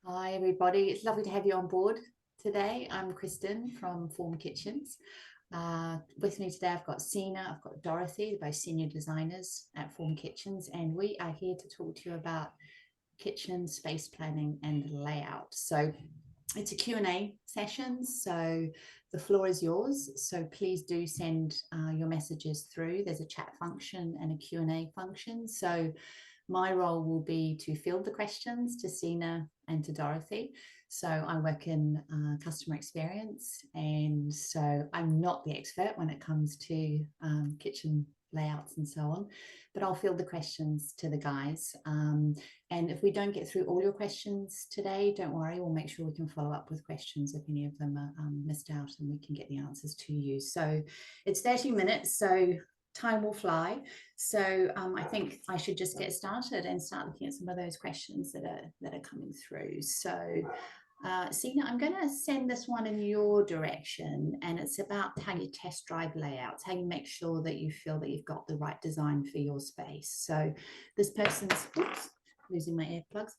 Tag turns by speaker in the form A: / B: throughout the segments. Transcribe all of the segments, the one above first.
A: Hi, everybody. It's lovely to have you on board today. I'm Kristen from Form Kitchens. With me today, I've got Sina, I've got Dorothy, both senior designers at Form Kitchens, and we are here to talk to you about kitchen space planning and layout. So it's a Q&A session, so the floor is yours. So please do send your messages through. There's a chat function and a Q&A function. So my role will be to field the questions to Sina and to Dorothy. So I work in customer experience, and so I'm not the expert when it comes to kitchen layouts and so on, but I'll field the questions to the guys. And if we don't get through all your questions today, don't worry, we'll make sure we can follow up with questions if any of them are missed out, and we can get the answers to you. So it's 30 minutes, so time will fly. So I think I should just get started and start looking at some of those questions that are coming through. So Sina, I'm going to send this one in your direction, and it's about how you test drive layouts, how you make sure that you feel that you've got the right design for your space. So this person's, oops, losing my earplugs.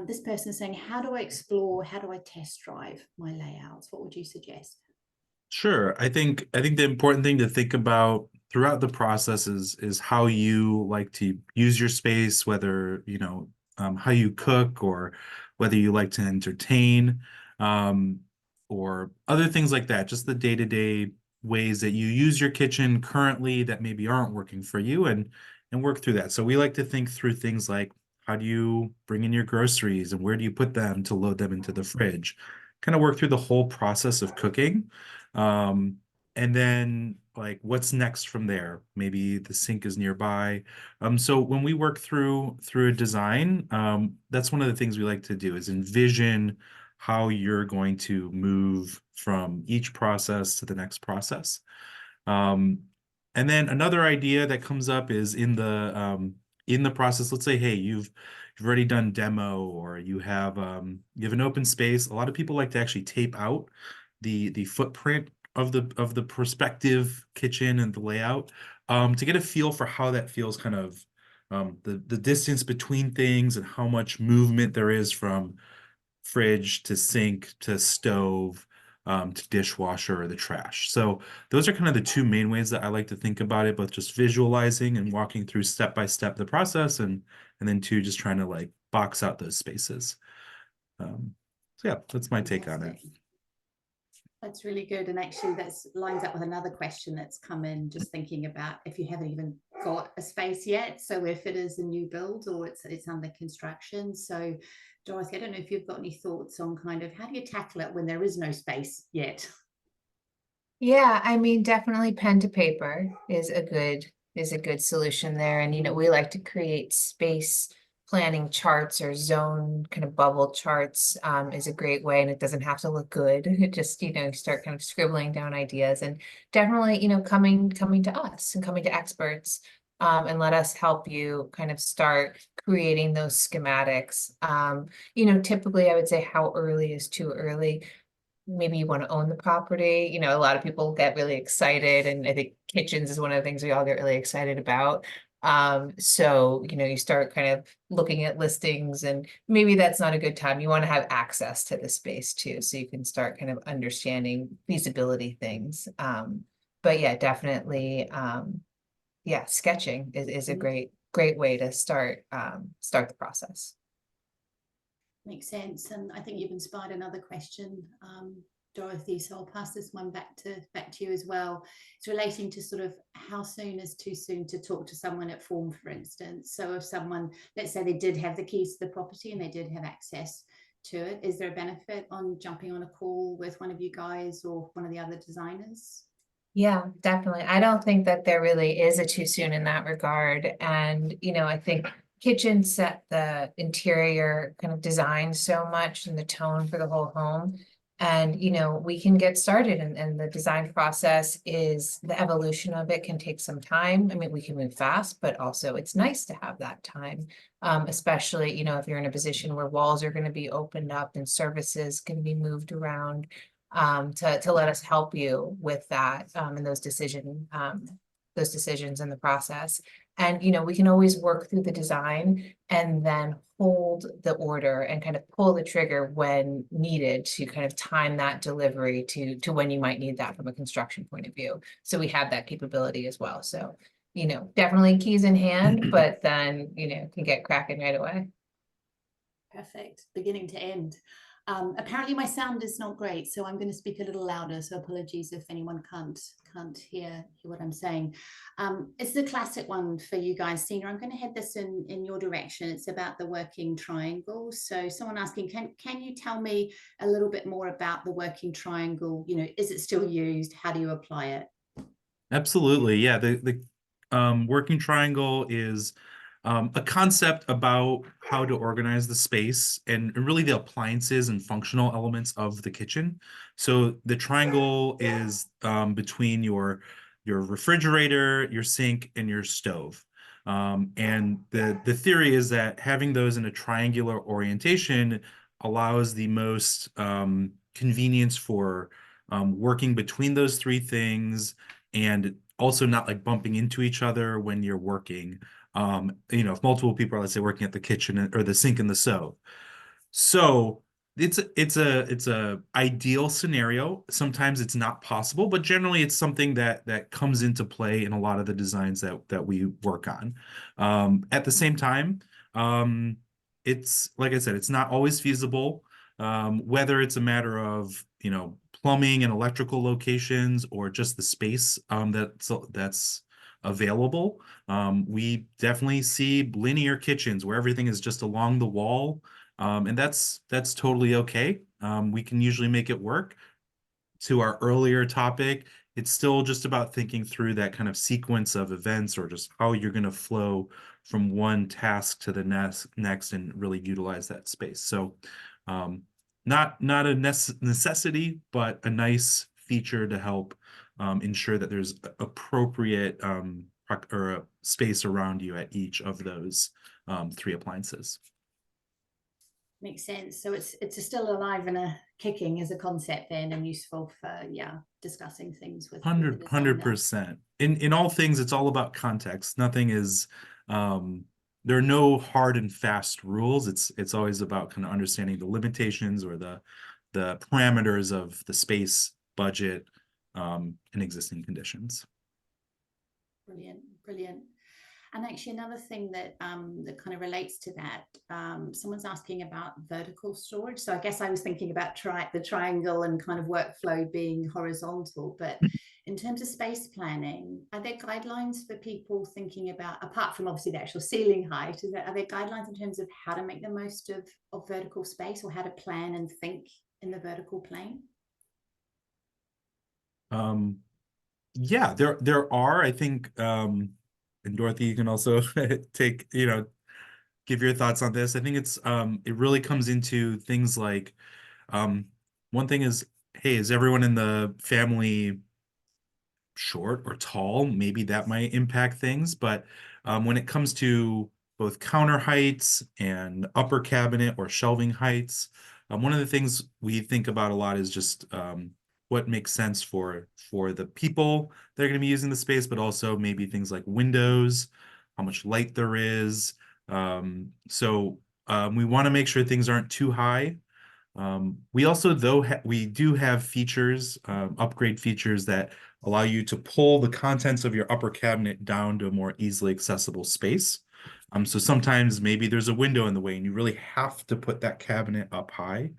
A: This person is saying, how do I explore, how do I test drive my layouts? What would you suggest?
B: Sure. I think the important thing to think about throughout the process is how you like to use your space, whether, how you cook or whether you like to entertain, um, or other things like that. Just the day-to-day ways that you use your kitchen currently that maybe aren't working for you and work through that. So we like to think through things like how do you bring in your groceries and where do you put them to load them into the fridge? Kind of work through the whole process of cooking. Um, and then like what's next from there? Maybe the sink is nearby. So when we work through a design, that's one of the things we like to do is envision how you're going to move from each process to the next process. Um, and then another idea that comes up is in the process, let's say, hey, you've already done demo or you have an open space. A lot of people like to actually tape out the footprint of the prospective kitchen and the layout, to get a feel for how that feels, kind of the distance between things and how much movement there is from fridge to sink to stove, to dishwasher or the trash. So those are kind of the two main ways that I like to think about it, both just visualizing and walking through step by step the process, and then two, just trying to like box out those spaces. So yeah, that's my take on it.
A: That's really good. And actually, that lines up with another question that's come in, just thinking about if you haven't even got a space yet. So if it is a new build or it's under construction. So Dorothy, I don't know if you've got any thoughts on kind of how do you tackle it when there is no space yet?
C: Yeah, I mean, definitely pen to paper is a good solution there. And we like to create space planning charts or zone kind of bubble charts, is a great way, and it doesn't have to look good. It just, start kind of scribbling down ideas, and definitely, coming to us and coming to experts, and let us help you kind of start creating those schematics. Typically I would say how early is too early. Maybe you want to own the property. A lot of people get really excited, and I think kitchens is one of the things we all get really excited about. So, you start kind of looking at listings, and maybe that's not a good time. You want to have access to the space too, so you can start kind of understanding feasibility things. But yeah, definitely, yeah, sketching is a great way to start the process.
A: Makes sense. And I think you've inspired another question, Dorothy. So I'll pass this one back to you as well. It's relating to sort of how soon is too soon to talk to someone at Form, for instance. So if someone, let's say they did have the keys to the property and they did have access to it, is there a benefit on jumping on a call with one of you guys or one of the other designers?
C: Yeah, definitely. I don't think that there really is a too soon in that regard. And, I think kitchens set the interior kind of design so much and the tone for the whole home. And, we can get started, and the design process is the evolution of it can take some time. I mean, we can move fast, but also it's nice to have that time. Especially, if you're in a position where walls are going to be opened up and services can be moved around, to let us help you with that, and those those decisions in the process. And, you know, we can always work through the design and then hold the order and kind of pull the trigger when needed to kind of time that delivery to when you might need that from a construction point of view. So we have that capability as well. So, you know, definitely keys in hand, but then, you know, can get cracking right away.
A: Perfect, beginning to end. Apparently my sound is not great, so I'm going to speak a little louder. So apologies if anyone can't hear what I'm saying. It's the classic one for you guys, Sina. I'm going to head this in your direction. It's about the working triangle. So someone asking, can you tell me a little bit more about the working triangle? You know, is it still used? How do you apply it?
B: Absolutely, yeah. The working triangle is a concept about how to organize the space and really the appliances and functional elements of the kitchen. So the triangle is between your refrigerator, your sink, and your stove. And the theory is that having those in a triangular orientation allows the most convenience for working between those three things, and also not like bumping into each other when you're working. You know, if multiple people are, let's say, working at the kitchen or the sink and the stove. So it's a ideal scenario. Sometimes it's not possible, but generally it's something that comes into play in a lot of the designs that we work on. At the same time, it's like I said, it's not always feasible. Whether it's a matter of, you know, plumbing and electrical locations or just the space that's available. We definitely see linear kitchens where everything is just along the wall, and that's totally okay. We can usually make it work. To our earlier topic, it's still just about thinking through that kind of sequence of events, or just how you're going to flow from one task to the next and really utilize that space. So not a necessity, but a nice feature to help ensure that there's appropriate or a space around you at each of those three appliances.
A: Makes sense. So it's still alive and kicking as a concept then, and useful for discussing things with the designer.
B: 100%. In all things, it's all about context. Nothing is there are no hard and fast rules. It's always about kind of understanding the limitations or the parameters of the space, budget, and existing conditions.
A: Brilliant, brilliant. And actually, another thing that that kind of relates to that, someone's asking about vertical storage. So I guess I was thinking about the triangle and kind of workflow being horizontal. But in terms of space planning, are there guidelines for people thinking about, apart from obviously the actual ceiling height, are there guidelines in terms of how to make the most of vertical space, or how to plan and think in the vertical plane?
B: Yeah, there are. I think, and Dorothy, you can also take, you know, give your thoughts on this. I think it really comes into things like, one thing is, hey, is everyone in the family short or tall? Maybe that might impact things. But when it comes to both counter heights and upper cabinet or shelving heights, one of the things we think about a lot is just what makes sense for the people that are going to be using the space, but also maybe things like windows, how much light there is. So we want to make sure things aren't too high. We also, though, we do have features, upgrade features that allow you to pull the contents of your upper cabinet down to a more easily accessible space. So sometimes maybe there's a window in the way and you really have to put that cabinet up high,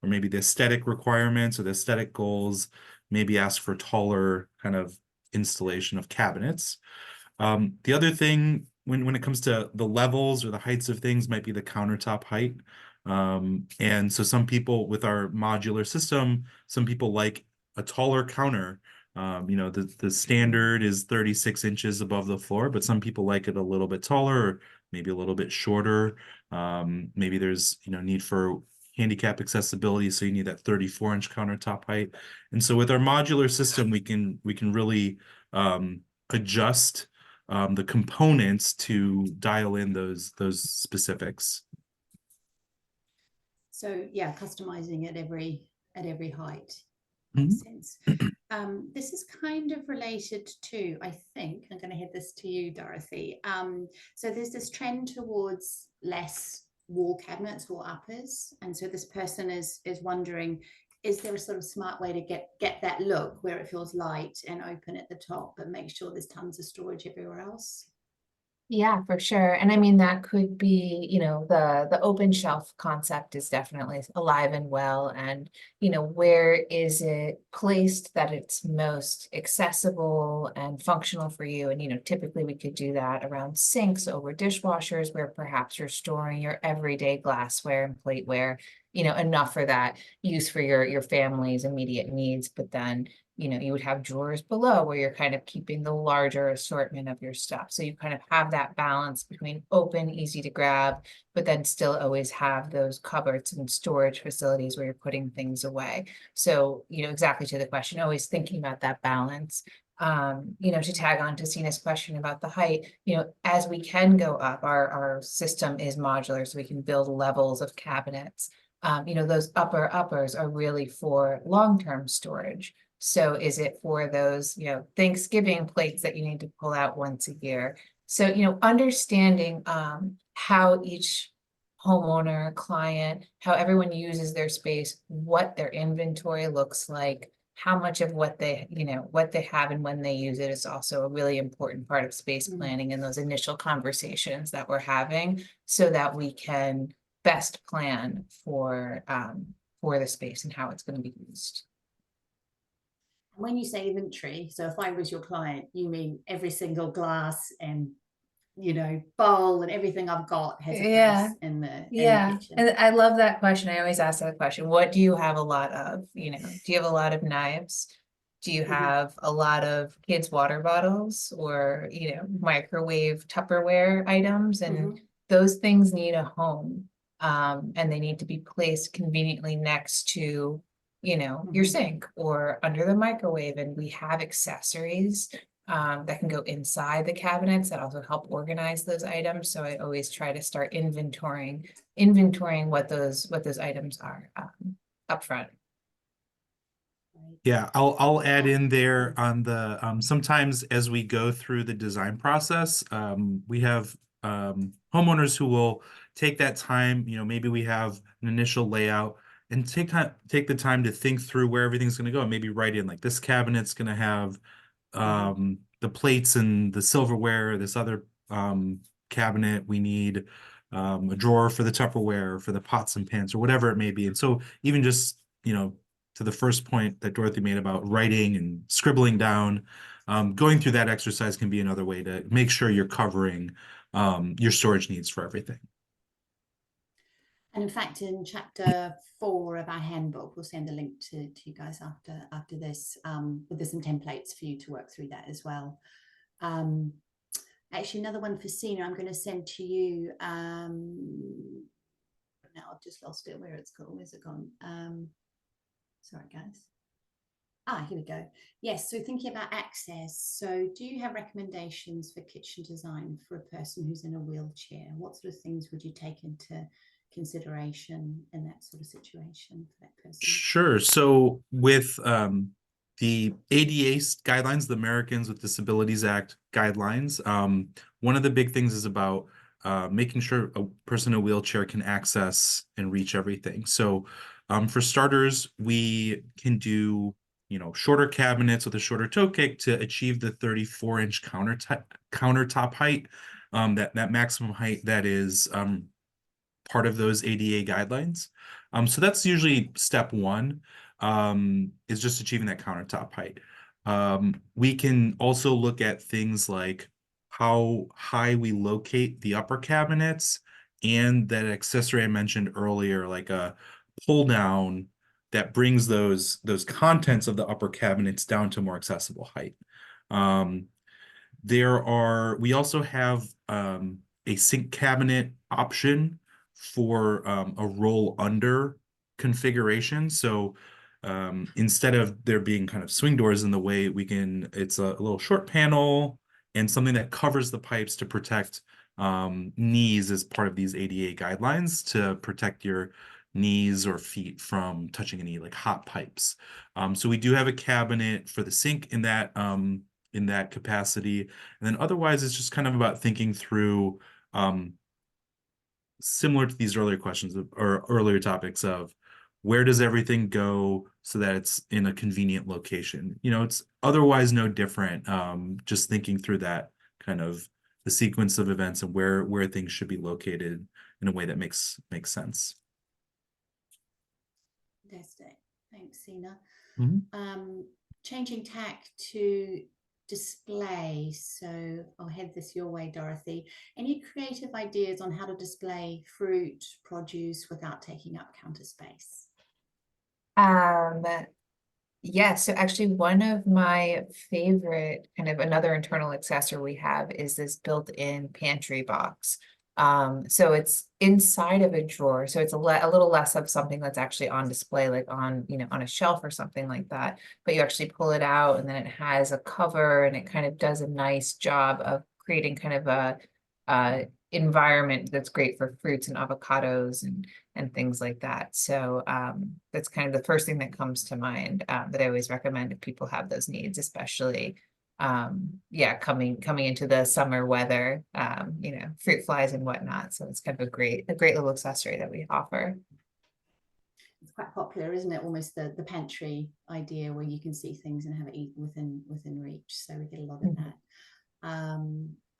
B: or maybe the aesthetic requirements or the aesthetic goals maybe ask for taller kind of installation of cabinets. The other thing when it comes to the levels or the heights of things might be the countertop height. And so some people with our modular system, some people like a taller counter. You know, the standard is 36 inches above the floor, but some people like it a little bit taller, or maybe a little bit shorter. Maybe there's, you know, need for handicap accessibility, so you need that 34-inch countertop height. And so with our modular system, we can really adjust the components to dial in those specifics.
A: So yeah, customizing at every height.
B: Mhm.
A: Makes sense. This is kind of related to, I think, I'm going to hit this to you, Dorothy. So there's this trend towards less wall cabinets, wall uppers, and so this person is wondering, is there a sort of smart way to get that look where it feels light and open at the top, but make sure there's tons of storage everywhere else?
C: Yeah, for sure. And I mean, that could be, the open shelf concept is definitely alive and well. And, where is it placed that it's most accessible and functional for you? And, typically we could do that around sinks, over dishwashers, where perhaps you're storing your everyday glassware and plateware, enough for that use for your family's immediate needs. But then you would have drawers below where you're kind of keeping the larger assortment of your stuff. So you kind of have that balance between open, easy to grab, but then still always have those cupboards and storage facilities where you're putting things away. So, exactly to the question, always thinking about that balance. To tag on to Sina's question about the height, as we can go up, our system is modular, so we can build levels of cabinets. Those uppers are really for long-term storage. So is it for those, Thanksgiving plates that you need to pull out once a year? So, understanding how each homeowner, client, how everyone uses their space, what their inventory looks like, how much of what they have and when they use it is also a really important part of space planning and those initial conversations that we're having so that we can best plan for the space and how it's going to be used.
A: When you say inventory, so if I was your client, you mean every single glass and bowl and everything I've got has a place in the kitchen.
C: And I love that question. I always ask that question. What do you have a lot of? Do you have a lot of knives? Do you have a lot of kids' water bottles or microwave Tupperware items? And those things need a home. And they need to be placed conveniently next to your sink or under the microwave. And we have accessories that can go inside the cabinets that also help organize those items. So I always try to start inventorying what those items are up front.
B: Yeah, I'll add in there on the sometimes as we go through the design process, we have homeowners who will take that time, maybe we have an initial layout and take the time to think through where everything's going to go and maybe write in like this cabinet's going to have the plates and the silverware, this other cabinet we need a drawer for the Tupperware, for the pots and pans or whatever it may be. And so even just to the first point that Dorothy made about writing and scribbling down, going through that exercise can be another way to make sure you're covering your storage needs for everything.
A: And in fact, in chapter 4 of our handbook, we'll send a link to you guys after this, but there's some templates for you to work through that as well. Actually, another one for Sina, I'm going to send to you. Now I've just lost it. Where's it gone? Sorry, guys. Here we go. Yes, so thinking about access. So do you have recommendations for kitchen design for a person who's in a wheelchair? What sort of things would you take into consideration in that sort of situation for that person?
B: Sure. So with the ADA guidelines, the Americans with Disabilities Act guidelines, one of the big things is about making sure a person in a wheelchair can access and reach everything. So for starters, we can do shorter cabinets with a shorter toe kick to achieve the 34-inch countertop height, that maximum height that is part of those ADA guidelines. So that's usually step one, is just achieving that countertop height. We can also look at things like how high we locate the upper cabinets and that accessory I mentioned earlier, like a pull down that brings those contents of the upper cabinets down to more accessible height. We also have a sink cabinet option for a roll under configuration. So instead of there being kind of swing doors in the way, it's a little short panel and something that covers the pipes to protect knees as part of these ADA guidelines to protect your knees or feet from touching any like hot pipes. So we do have a cabinet for the sink in that capacity. And then otherwise it's just kind of about thinking through similar to these earlier questions or earlier topics of where does everything go so that it's in a convenient location. It's otherwise no different. Just thinking through that kind of the sequence of events and where things should be located in a way that makes sense.
A: Fantastic. Thanks, Sina.
B: Mm-hmm.
A: Changing tack to display. So I'll head this your way, Dorothy. Any creative ideas on how to display fruit, produce without taking up counter space?
C: Yeah, so actually one of my favorite kind of another internal accessory we have is this built-in pantry box. So it's inside of a drawer, so it's a little less of something that's actually on display, like on a shelf or something like that. But you actually pull it out, and then it has a cover, and it kind of does a nice job of creating kind of a environment that's great for fruits and avocados and things like that. So that's kind of the first thing that comes to mind that I always recommend if people have those needs, especially coming into the summer weather, fruit flies and whatnot. So it's kind of a great little accessory that we offer.
A: It's quite popular, isn't it? Almost the pantry idea where you can see things and have it eat within reach. So we get a lot of that.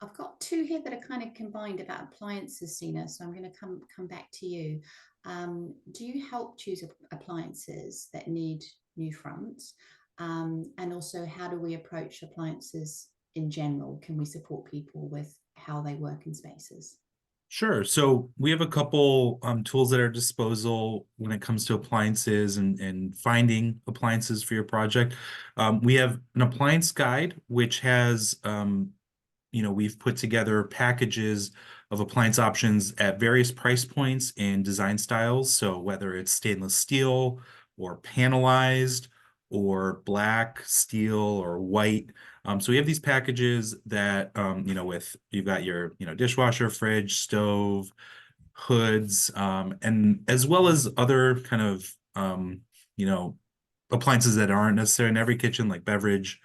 A: I've got two here that are kind of combined about appliances, Sina. So I'm going to come back to you. Do you help choose appliances that need new fronts? And also, how do we approach appliances in general? Can we support people with how they work in spaces?
B: Sure. So we have a couple tools at our disposal when it comes to appliances and finding appliances for your project. We have an appliance guide, which has, we've put together packages of appliance options at various price points and design styles. So whether it's stainless steel or panelized or black, steel or white. So we have these packages that, with you've got your, dishwasher, fridge, stove, hoods, and as well as other kind of, appliances that aren't necessarily in every kitchen, like beverage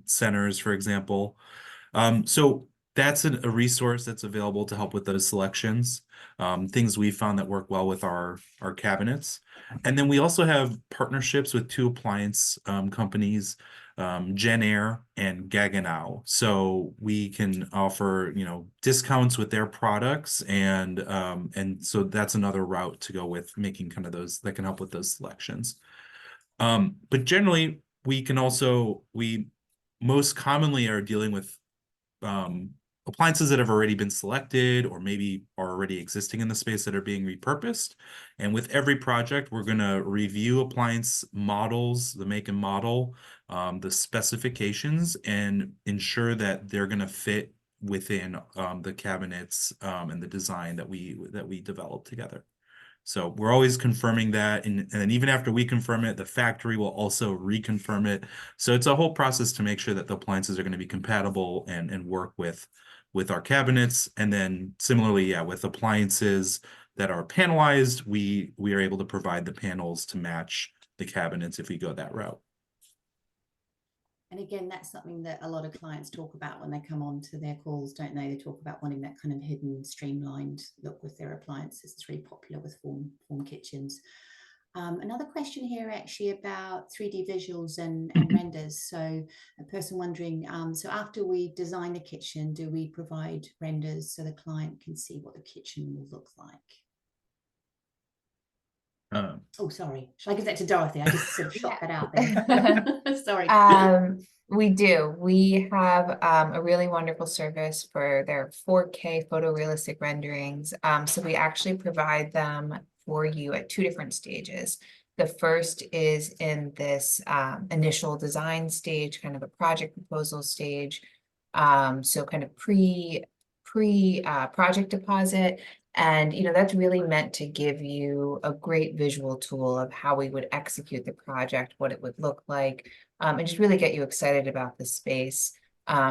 B: centers, for example. So that's a resource that's available to help with those selections, things we found that work well with our cabinets. And then we also have partnerships with two appliance companies, Genair and Gaggenau. So we can offer, discounts with their products, and so that's another route to go with making kind of those that can help with those selections. But generally, we most commonly are dealing with appliances that have already been selected or maybe are already existing in the space that are being repurposed. And with every project, we're going to review appliance models, the make and model, the specifications, and ensure that they're going to fit within the cabinets and the design that we develop together. So we're always confirming that, and then even after we confirm it, the factory will also reconfirm it. So it's a whole process to make sure that the appliances are going to be compatible and work with our cabinets. And then similarly, yeah, with appliances that are panelized, we are able to provide the panels to match the cabinets if we go that route.
A: And again, that's something that a lot of clients talk about when they come on to their calls, don't they? They talk about wanting that kind of hidden, streamlined look with their appliances. It's really popular with form kitchens. Another question here actually about 3D visuals and renders. So a person wondering, so after we design the kitchen, do we provide renders so the client can see what the kitchen will look like? Oh, sorry. Should I give that to Dorothy? I just sort of shot that out there. Sorry.
C: We do. We have a really wonderful service for their 4K photorealistic renderings. So we actually provide them for you at two different stages. The first is in this initial design stage, kind of a project proposal stage. So kind of pre project deposit. And, that's really meant to give you a great visual tool of how we would execute the project, what it would look like, and just really get you excited about the space.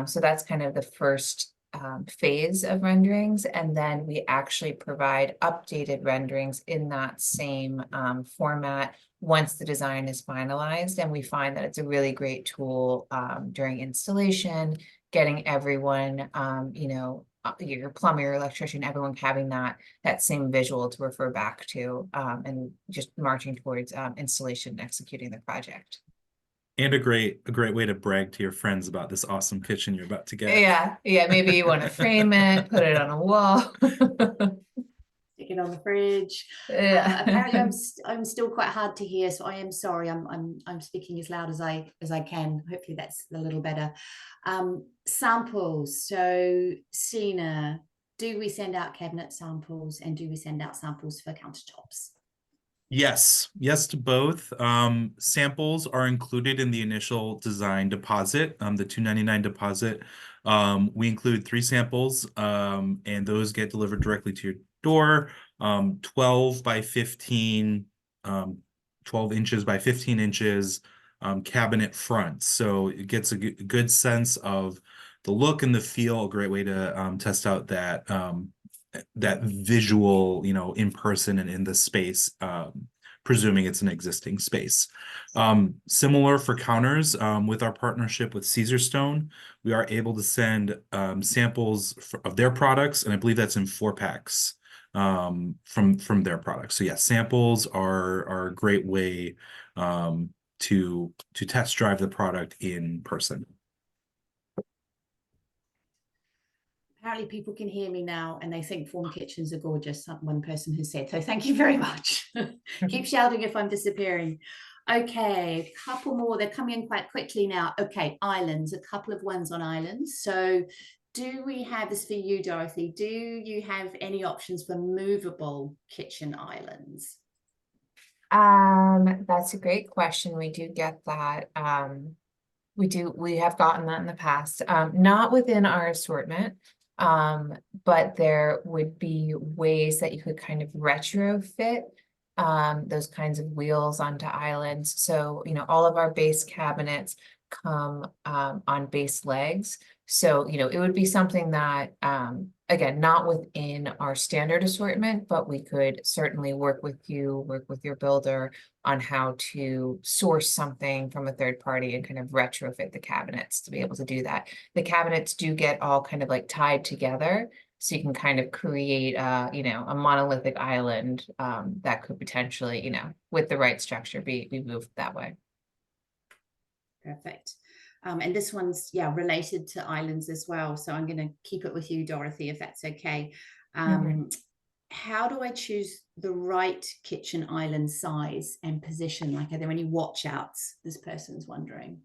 C: So that's kind of the first phase of renderings, and then we actually provide updated renderings in that same format once the design is finalized. And we find that it's a really great tool during installation, getting everyone, your plumber, your electrician, everyone having that same visual to refer back to, and just marching towards installation and executing the project.
B: And a great way to brag to your friends about this awesome kitchen you're about to get.
C: Yeah, maybe you want to frame it, put it on a wall.
A: Stick it on the fridge.
C: Yeah.
A: Apparently I'm still quite hard to hear, so I am sorry. I'm speaking as loud as I can. Hopefully that's a little better. Samples. So Sina, do we send out cabinet samples, and do we send out samples for countertops?
B: Yes to both. Samples are included in the initial design deposit, the $299 deposit. We include 3 samples, and those get delivered directly to your door. 12 by 15, 12 inches by 15 inches, cabinet front. So it gets a good sense of the look and the feel. A great way to test out that visual, in person and in the space, presuming it's an existing space. Similar for counters, with our partnership with Caesarstone, we are able to send samples of their products, and I believe that's in 4 packs from their products. So yeah, samples are a great way to test drive the product in person.
A: Apparently people can hear me now and they think Form Kitchens are gorgeous. One person has said, so thank you very much. Keep shouting if I'm disappearing. Okay, a couple more. They're coming in quite quickly now. Okay, islands, a couple of ones on islands. So do we have this for you, Dorothy? Do you have any options for movable kitchen islands?
C: That's a great question. We do get that. We have gotten that in the past, not within our assortment. But there would be ways that you could kind of retrofit those kinds of wheels onto islands. So, all of our base cabinets come on base legs. So, it would be something that, again, not within our standard assortment, but we could certainly work with your builder on how to source something from a third party and kind of retrofit the cabinets to be able to do that. The cabinets do get all kind of like tied together, so you can kind of create a monolithic island that could potentially, with the right structure, be moved that way.
A: Perfect. And this one's related to islands as well, so I'm going to keep it with you, Dorothy, if that's okay. How do I choose the right kitchen island size and position? Like, are there any watch outs? This person's wondering.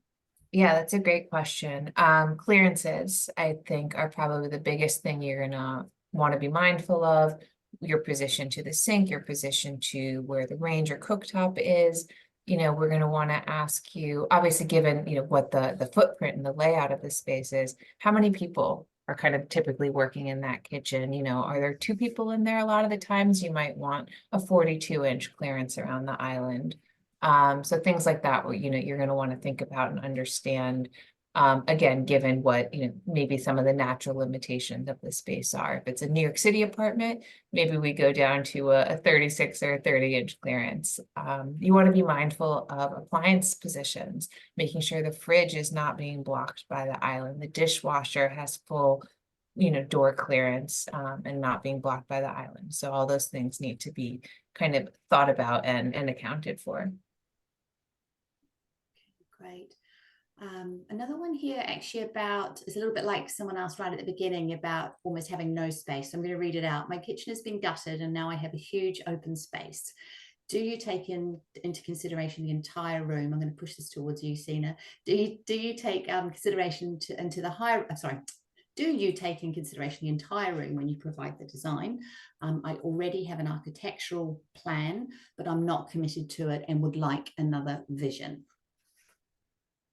C: Yeah, that's a great question. Clearances, I think, are probably the biggest thing you're gonna want to be mindful of. Your position to the sink, your position to where the range or cooktop is. We're going to want to ask you, obviously, given, what the footprint and the layout of the space is, how many people are kind of typically working in that kitchen? Are there 2 people in there? A lot of the times you might want a 42-inch clearance around the island. So things like that, where, you're going to want to think about and understand, again, given what, maybe some of the natural limitations of the space are. If it's a New York City apartment, maybe we go down to a 36 or a 30-inch clearance. You want to be mindful of appliance positions, making sure the fridge is not being blocked by the island. The dishwasher has full, door clearance, and not being blocked by the island. So all those things need to be kind of thought about and accounted for.
A: Great. Another one here actually it's a little bit like someone asked right at the beginning about almost having no space. So I'm going to read it out. My kitchen has been gutted and now I have a huge open space. Do you take into consideration the entire room? I'm going to push this towards you, Sina. Do you take consideration do you take in consideration the entire room when you provide the design? I already have an architectural plan, but I'm not committed to it and would like another vision.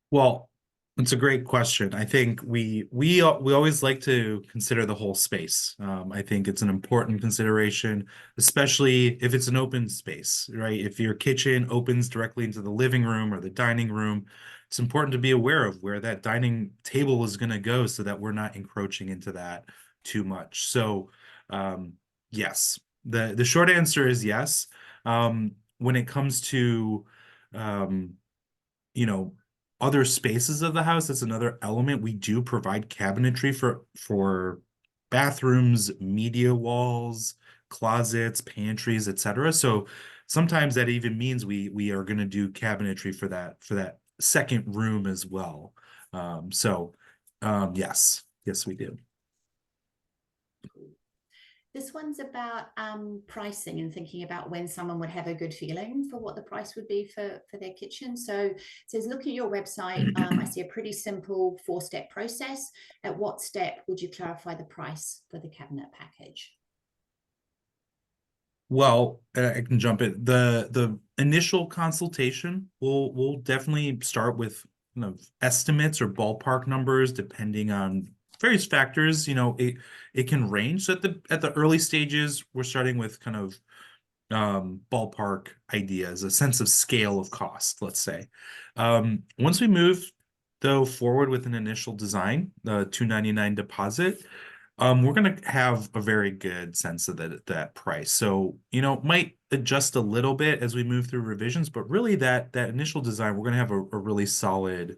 B: Well, it's a great question. I think we always like to consider the whole space. I think it's an important consideration, especially if it's an open space, right? If your kitchen opens directly into the living room or the dining room, it's important to be aware of where that dining table is going to go so that we're not encroaching into that too much. So yes, the short answer is yes. When it comes to you know, other spaces of the house, that's another element. We do provide cabinetry for bathrooms, media walls, closets, pantries, etc. So sometimes that even means we are going to do cabinetry for that second room as well. Yes, we do.
A: This one's about pricing and thinking about when someone would have a good feeling for what the price would be for their kitchen. So it says, look at your website. I see a pretty simple 4-step process. At what step would you clarify the price for the cabinet package?
B: Well, I can jump in. The initial consultation will definitely start with kind of estimates or ballpark numbers depending on various factors. It can range. So at the early stages, we're starting with kind of ballpark ideas, a sense of scale of cost, let's say. Once we move though forward with an initial design, the $299 deposit, we're going to have a very good sense of that price. So, might adjust a little bit as we move through revisions, but really that initial design, we're going to have a really solid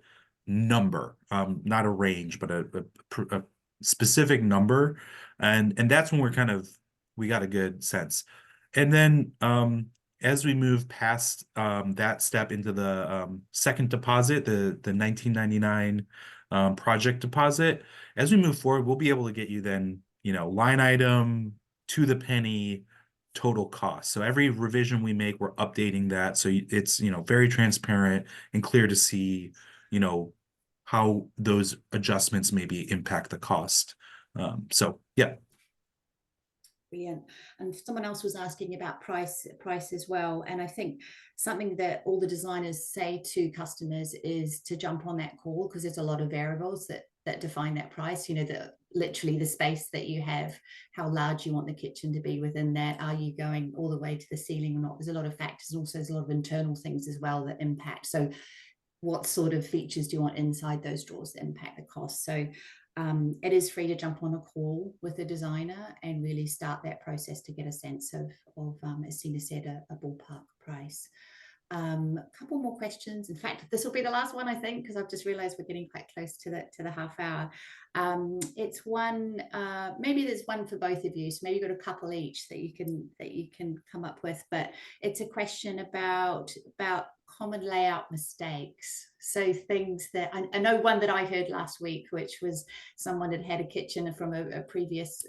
B: number, not a range, but a specific number. And that's when we got a good sense. And then as we move past that step into the second deposit, the 1999 project deposit, as we move forward, we'll be able to get you then, line item to the penny total cost. So every revision we make, we're updating that. So it's, very transparent and clear to see, how those adjustments maybe impact the cost. So yeah.
A: Brilliant. And someone else was asking about price as well. And I think something that all the designers say to customers is to jump on that call, because there's a lot of variables that define that price. Literally the space that you have, how large you want the kitchen to be within that. Are you going all the way to the ceiling or not? There's a lot of factors, and also there's a lot of internal things as well that impact. So what sort of features do you want inside those drawers that impact the cost? So it is free to jump on a call with a designer and really start that process to get a sense of as Sina said, a ballpark price. A couple more questions. In fact, this will be the last one, I think, because I've just realized we're getting quite close to the half hour. It's one, maybe there's one for both of you, so maybe you've got a couple each that you can come up with, but it's a question about common layout mistakes. So things that I know, one that I heard last week, which was someone had a kitchen from a previous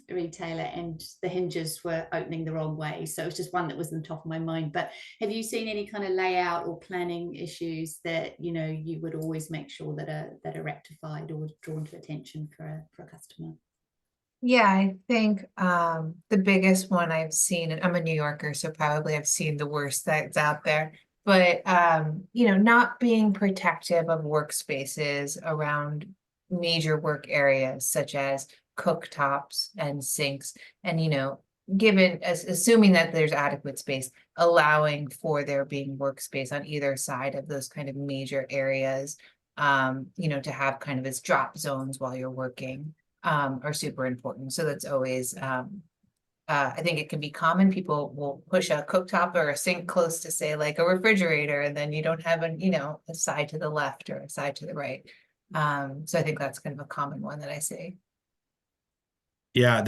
A: retailer, and the hinges were opening the wrong way. So it's just one that was on the top of my mind. But have you seen any kind of layout or planning issues that you would always make sure that are rectified or drawn to attention for a customer?
C: Yeah, I think the biggest one I've seen, and I'm a New Yorker, so probably I've seen the worst that's out there, but not being protective of workspaces around major work areas such as cooktops and sinks, and assuming that there's adequate space, allowing for there being workspace on either side of those kind of major areas, to have kind of as drop zones while you're working. Are super important. So that's always, I think it can be common. People will push a cooktop or a sink close to, say, like a refrigerator, and then you don't have a side to the left or a side to the right. So I think that's kind of a common one that I see.
B: Yeah,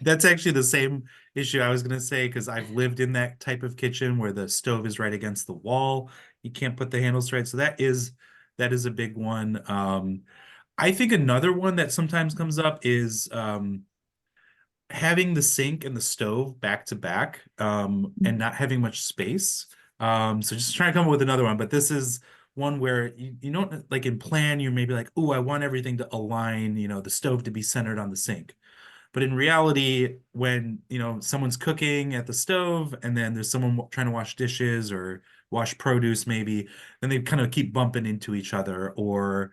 B: that's actually the same issue I was going to say, because I've lived in that type of kitchen where the stove is right against the wall. You can't put the handles right. So that is a big one. I think another one that sometimes comes up is having the sink and the stove back to back, and not having much space. So just trying to come up with another one, but this is one where you don't, like, in plan, you're maybe like, oh, I want everything to align, the stove to be centered on the sink. But in reality, when, someone's cooking at the stove and then there's someone trying to wash dishes or wash produce maybe, then they kind of keep bumping into each other. Or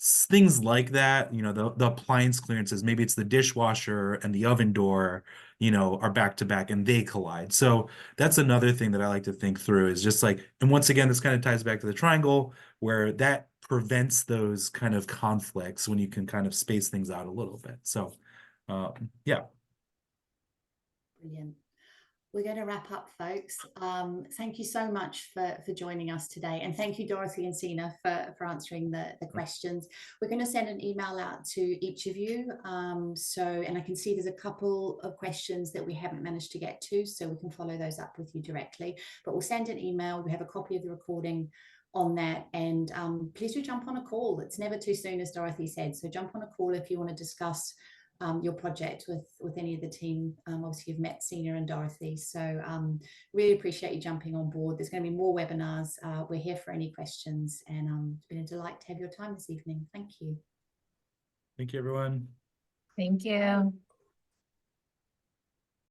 B: things like that, the appliance clearances, maybe it's the dishwasher and the oven door, are back to back and they collide. So that's another thing that I like to think through is just like, and once again, this kind of ties back to the triangle where that prevents those kind of conflicts when you can kind of space things out a little bit. So, yeah.
A: Brilliant. We're going to wrap up, folks. Thank you so much for joining us today. And thank you, Dorothy and Sina, for answering the questions. We're going to send an email out to each of you. And I can see there's a couple of questions that we haven't managed to get to, so we can follow those up with you directly. But we'll send an email. We have a copy of the recording on that. And please do jump on a call. It's never too soon, as Dorothy said. So jump on a call if you want to discuss your project with any of the team. Obviously, you've met Sina and Dorothy, so really appreciate you jumping on board. There's going to be more webinars. We're here for any questions, and it's been a delight to have your time this evening. Thank you.
B: Thank you, everyone.
C: Thank you.